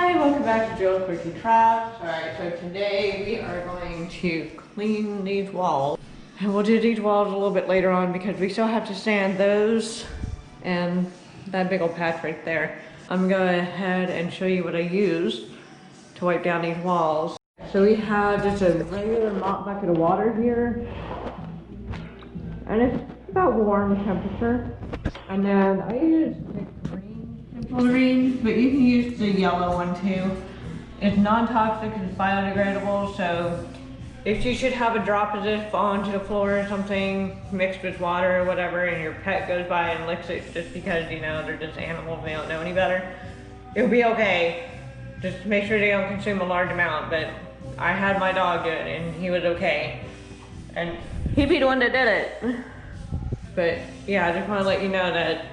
Hi, welcome back to Joe's Quickie Crafts. Alright, so today we are going to clean these walls. And we'll do these walls a little bit later on because we still have to sand those and that big old patch right there. I'm gonna go ahead and show you what I use to wipe down these walls. So we have just a regular mop bucket of water here. And it's about warm temperature. And then I use the green green, but you can use the yellow one too. It's non-toxic, it's biodegradable, so if you should have a drop of this fall onto the floor or something mixed with water or whatever, and your pet goes by and licks it just because, you know, they're just animals and they don't know any better, it'll be okay. Just make sure they don't consume a large amount. But I had my dog do it and he was okay. And he'd be the one that did it. But yeah, I just want to let you know that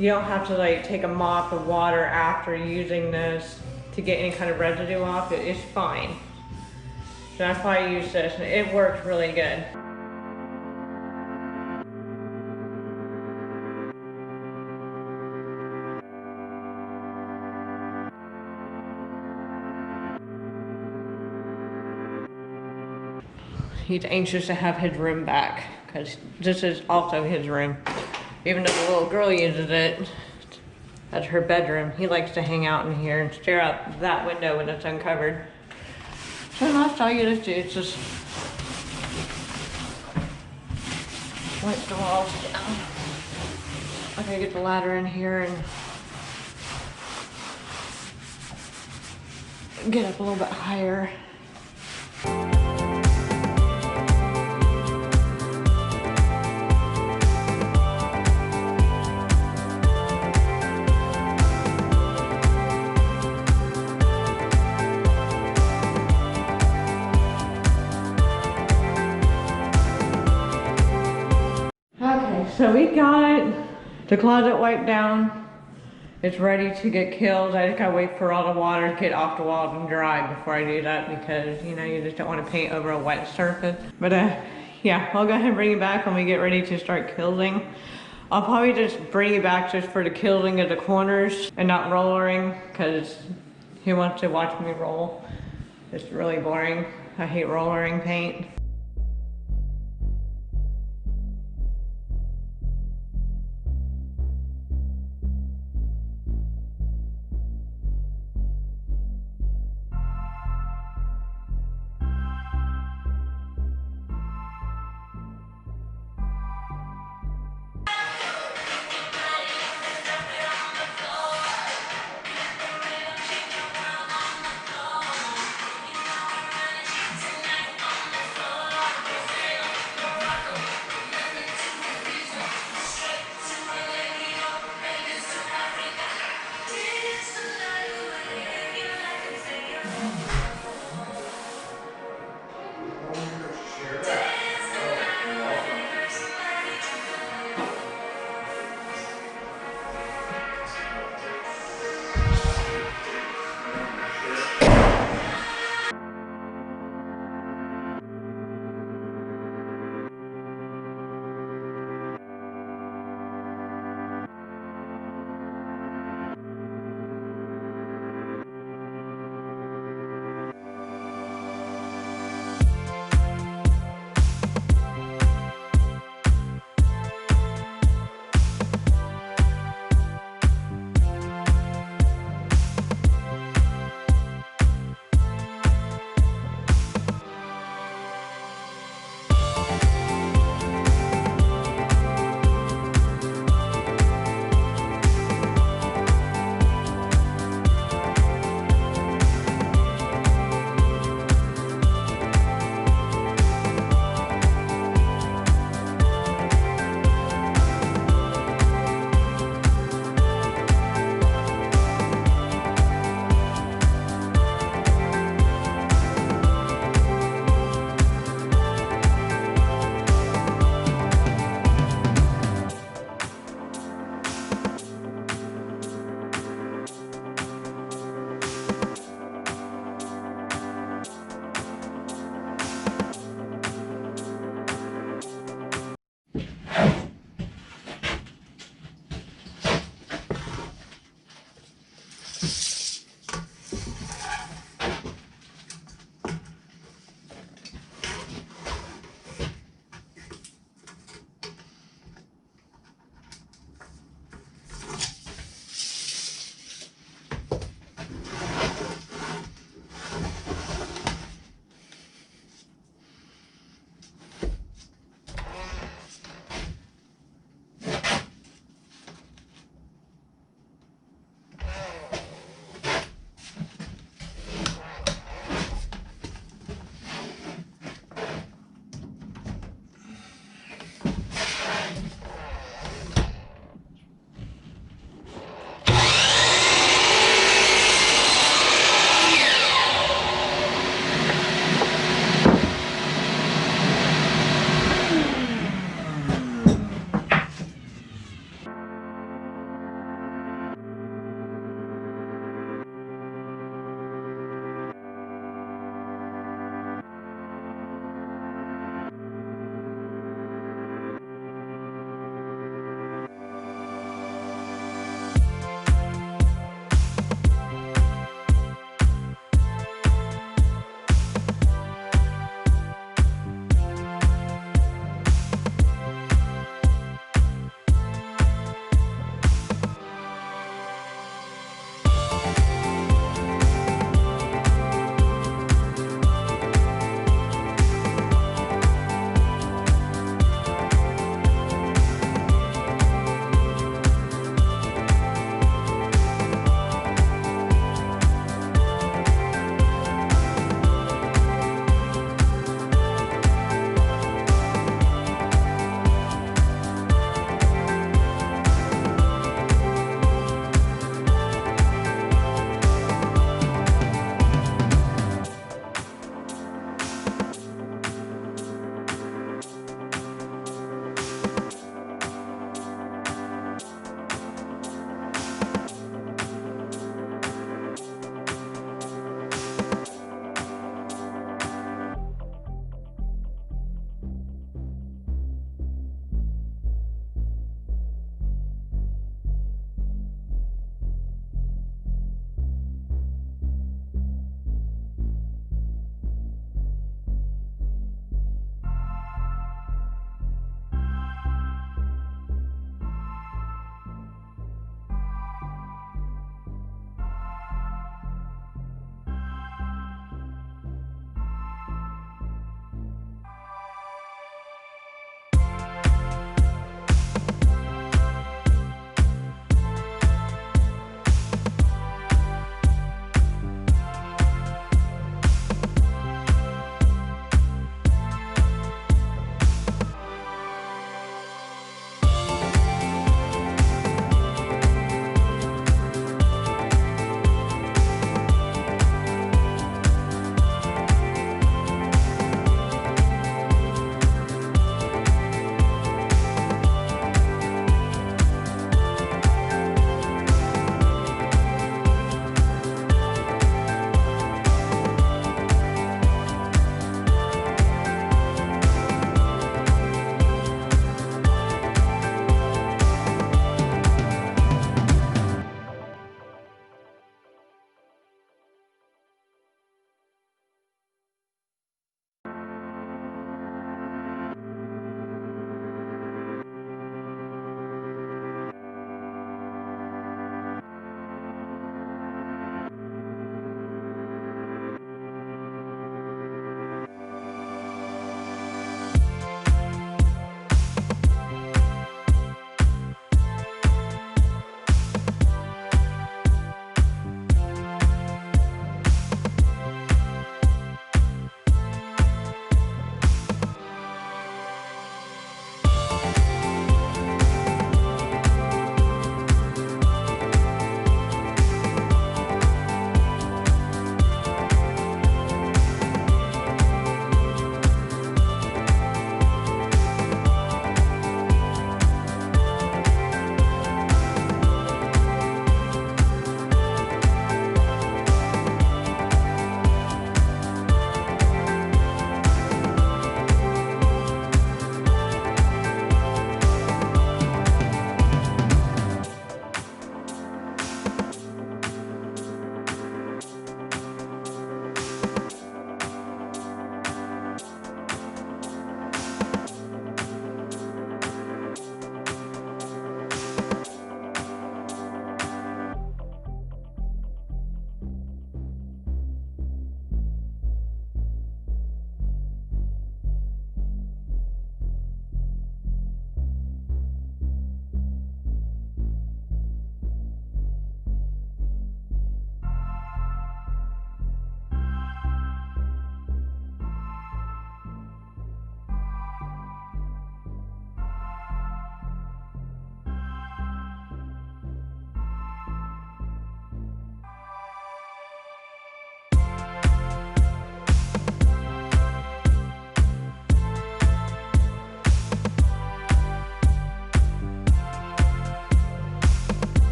you don't have to like take a mop of water after using this to get any kind of residue off. It's fine. So that's why I use this, and it works really good. He's anxious to have his room back because this is also his room. Even though the little girl uses it as her bedroom, he likes to hang out in here and stare out that window when it's uncovered. So that's all you just do, it's just wipe the walls down. I'm gonna get the ladder in here and get up a little bit higher. So we got the closet wiped down. It's ready to get killed. I just gotta wait for all the water to get off the walls and dry before I do that because, you know, you just don't want to paint over a wet surface. But yeah, I'll go ahead and bring it back when we get ready to start killing. I'll probably just bring it back just for the killing of the corners and not rollering because he wants to watch me roll. It's really boring. I hate rollering paint.